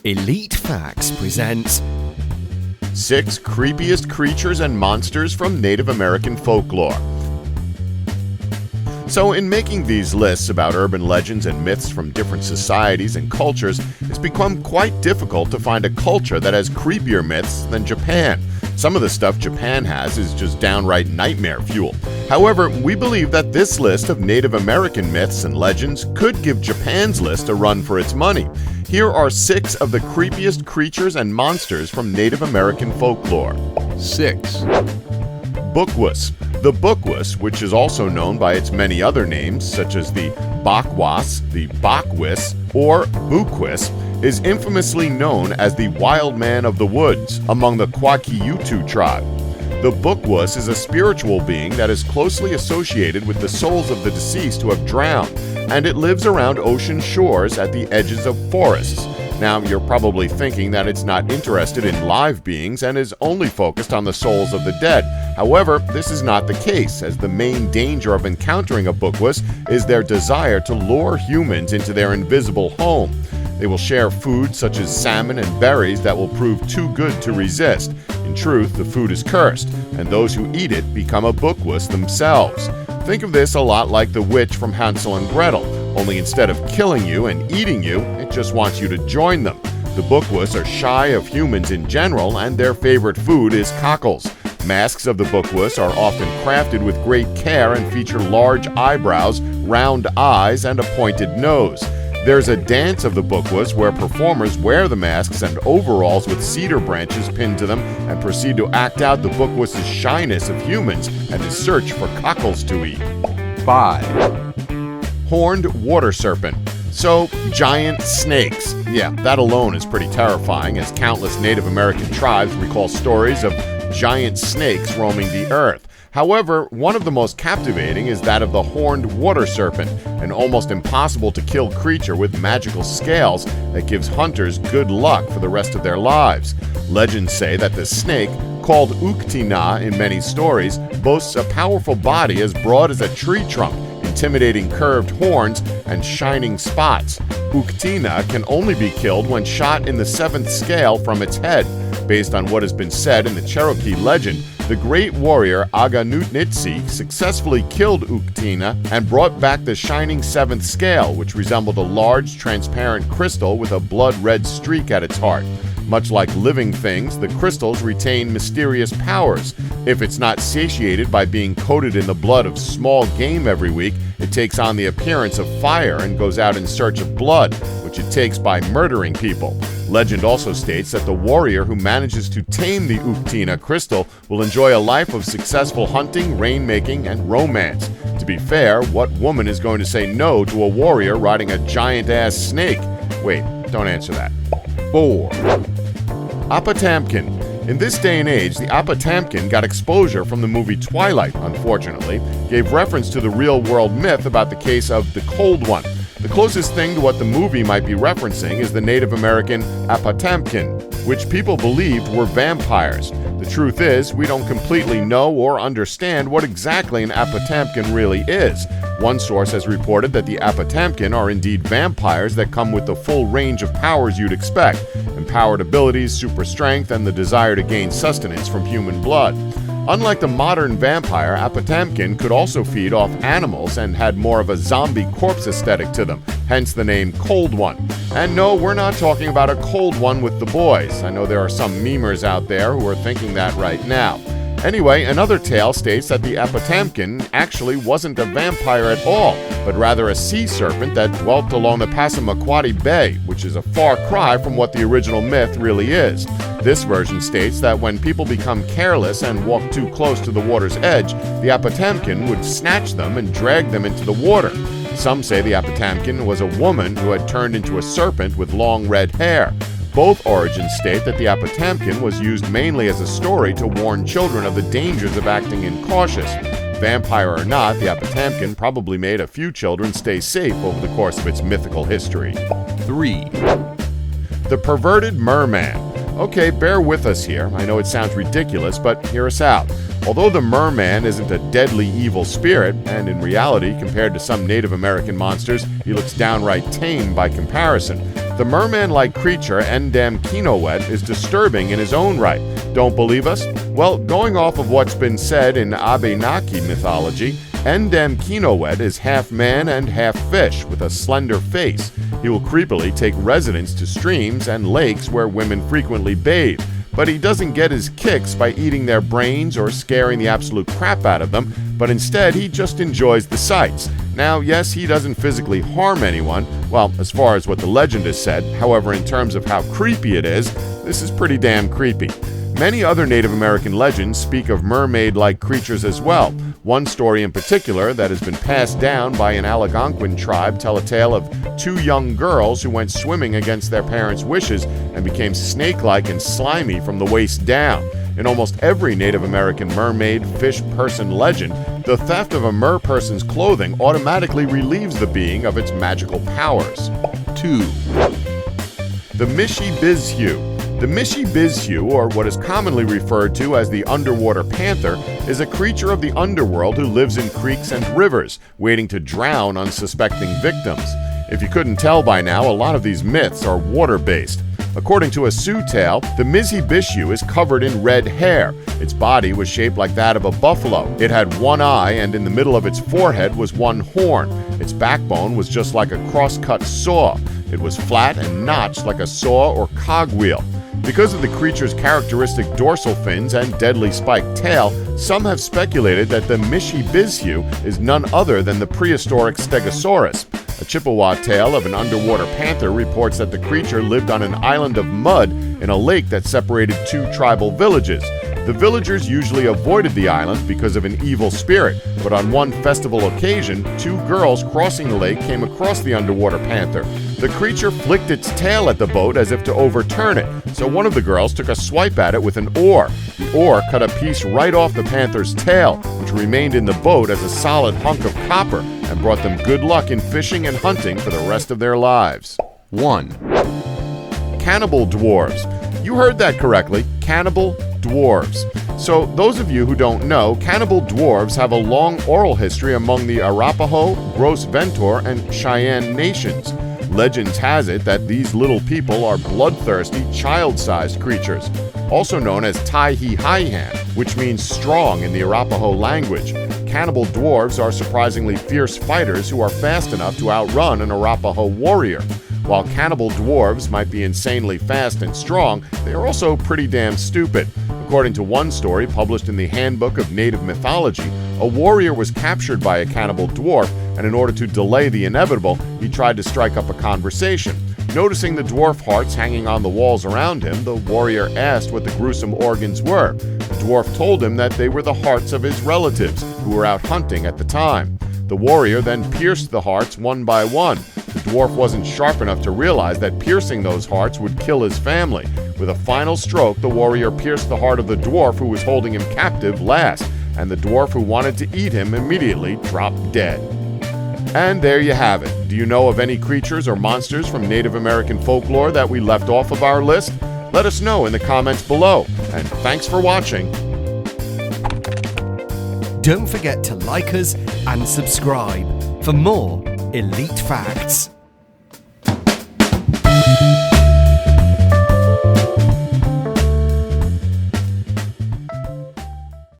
Elite Facts presents 6 creepiest creatures and monsters from Native American folklore. So in making these lists about urban legends and myths from different societies and cultures, it's become quite difficult to find a culture that has creepier myths than Japan. Some of the stuff Japan has is just downright nightmare fuel. However, we believe that this list of Native American myths and legends could give Japan's list a run for its money. Here are 6 of the creepiest creatures and monsters from Native American folklore. 6. Bookless. The Bookless, which is also known by its many other names, such as the Bakwas, the Bakwis, or Bookless, is infamously known as the Wild Man of the Woods among the Kwakiutl tribe. The Bookless is a spiritual being that is closely associated with the souls of the deceased who have drowned, and it lives around ocean shores at the edges of forests. Now, you're probably thinking that it's not interested in live beings and is only focused on the souls of the dead. However, this is not the case, as the main danger of encountering a Bookless is their desire to lure humans into their invisible home. They will share food such as salmon and berries that will prove too good to resist. In truth, the food is cursed, and those who eat it become a Bookless themselves. Think of this a lot like the witch from Hansel and Gretel, only instead of killing you and eating you, it just wants you to join them. The Bookless are shy of humans in general, and their favorite food is cockles. Masks of the Bookless are often crafted with great care and feature large eyebrows, round eyes, and a pointed nose. There's a dance of the Bookless where performers wear the masks and overalls with cedar branches pinned to them and proceed to act out the Bookless's shyness of humans and his search for cockles to eat. 5. Horned water serpent. So, giant snakes. Yeah, that alone is pretty terrifying, as countless Native American tribes recall stories of giant snakes roaming the earth. However, one of the most captivating is that of the horned water serpent, an almost impossible to kill creature with magical scales that gives hunters good luck for the rest of their lives. Legends say that the snake, called Uktina in many stories, boasts a powerful body as broad as a tree trunk, intimidating curved horns, and shining spots. Uktina can only be killed when shot in the 7th scale from its head. Based on what has been said in the Cherokee legend, the great warrior Aganutnitsi successfully killed Uktina and brought back the shining 7th scale, which resembled a large, transparent crystal with a blood-red streak at its heart. Much like living things, the crystals retain mysterious powers. If it's not satiated by being coated in the blood of small game every week, it takes on the appearance of fire and goes out in search of blood, which it takes by murdering people. Legend also states that the warrior who manages to tame the Uktina crystal will enjoy a life of successful hunting, rainmaking, and romance. To be fair, what woman is going to say no to a warrior riding a giant-ass snake? Wait, don't answer that. 4. Potemkin. In this day and age, the Potemkin got exposure from the movie Twilight, unfortunately, gave reference to the real-world myth about the case of the Cold One. The closest thing to what the movie might be referencing is the Native American Potemkin, which people believed were vampires. The truth is, we don't completely know or understand what exactly an Potemkin really is. One source has reported that the Potemkin are indeed vampires that come with the full range of powers you'd expect: empowered abilities, super strength, and the desire to gain sustenance from human blood. Unlike the modern vampire, Potemkin could also feed off animals and had more of a zombie corpse aesthetic to them, hence the name Cold One. And no, we're not talking about a cold one with the boys. I know there are some memers out there who are thinking that right now. Anyway, another tale states that the Potemkin actually wasn't a vampire at all, but rather a sea serpent that dwelt along the Passamaquoddy Bay, which is a far cry from what the original myth really is. This version states that when people become careless and walk too close to the water's edge, the Potemkin would snatch them and drag them into the water. Some say the Potemkin was a woman who had turned into a serpent with long red hair. Both origins state that the Potemkin was used mainly as a story to warn children of the dangers of acting incautious. Vampire or not, the Potemkin probably made a few children stay safe over the course of its mythical history. 3. The Perverted Merman. Okay, bear with us here. I know it sounds ridiculous, but hear us out. Although the merman isn't a deadly evil spirit, and in reality, compared to some Native American monsters, he looks downright tame by comparison, The merman-like creature Endamkinowet is disturbing in his own right. Don't believe us? Well, going off of what's been said in Abenaki mythology, Endamkinowet is half man and half fish with a slender face. He will creepily take residence to streams and lakes where women frequently bathe, but he doesn't get his kicks by eating their brains or scaring the absolute crap out of them, but instead he just enjoys the sights. Now, yes, he doesn't physically harm anyone, well, as far as what the legend has said. However, in terms of how creepy it is, this is pretty damn creepy. Many other Native American legends speak of mermaid-like creatures as well. One story in particular that has been passed down by an Algonquin tribe tell a tale of two young girls who went swimming against their parents' wishes and became snake-like and slimy from the waist down. In almost every Native American mermaid, fish person legend, the theft of a mer person's clothing automatically relieves the being of its magical powers. 2, The Mishi-Bizhu. The Mishi-Bizhu, or what is commonly referred to as the Underwater Panther, is a creature of the underworld who lives in creeks and rivers, waiting to drown unsuspecting victims. If you couldn't tell by now, a lot of these myths are water-based. According to a Sioux tale, the Mishi-Bizhu is covered in red hair. Its body was shaped like that of a buffalo. It had one eye, and in the middle of its forehead was one horn. Its backbone was just like a cross-cut saw. It was flat and notched like a saw or cogwheel. Because of the creature's characteristic dorsal fins and deadly spiked tail, some have speculated that the Mishi-Bizhu is none other than the prehistoric Stegosaurus. A Chippewa tale of an underwater panther reports that the creature lived on an island of mud in a lake that separated two tribal villages. The villagers usually avoided the island because of an evil spirit, but on one festival occasion, two girls crossing the lake came across the underwater panther. The creature flicked its tail at the boat as if to overturn it, so one of the girls took a swipe at it with an oar. The oar cut a piece right off the panther's tail, which remained in the boat as a solid hunk of copper and brought them good luck in fishing and hunting for the rest of their lives. 1, Cannibal Dwarves. You heard that correctly, Cannibal Dwarves. So, those of you who don't know, Cannibal Dwarves have a long oral history among the Arapaho, Gros Ventor, and Cheyenne nations. Legends has it that these little people are bloodthirsty, child-sized creatures, also known as Tai-Hi-Hi-Han, which means strong in the Arapaho language. Cannibal dwarves are surprisingly fierce fighters who are fast enough to outrun an Arapaho warrior. While cannibal dwarves might be insanely fast and strong, they are also pretty damn stupid. According to one story published in the Handbook of Native Mythology, a warrior was captured by a cannibal dwarf, and in order to delay the inevitable, he tried to strike up a conversation. Noticing the dwarf hearts hanging on the walls around him, the warrior asked what the gruesome organs were. The dwarf told him that they were the hearts of his relatives, who were out hunting at the time. The warrior then pierced the hearts one by one. The dwarf wasn't sharp enough to realize that piercing those hearts would kill his family. With a final stroke, the warrior pierced the heart of the dwarf who was holding him captive last, and the dwarf who wanted to eat him immediately dropped dead. And there you have it. Do you know of any creatures or monsters from Native American folklore that we left off of our list? Let us know in the comments below. And thanks for watching. Don't forget to like us and subscribe for more elite facts.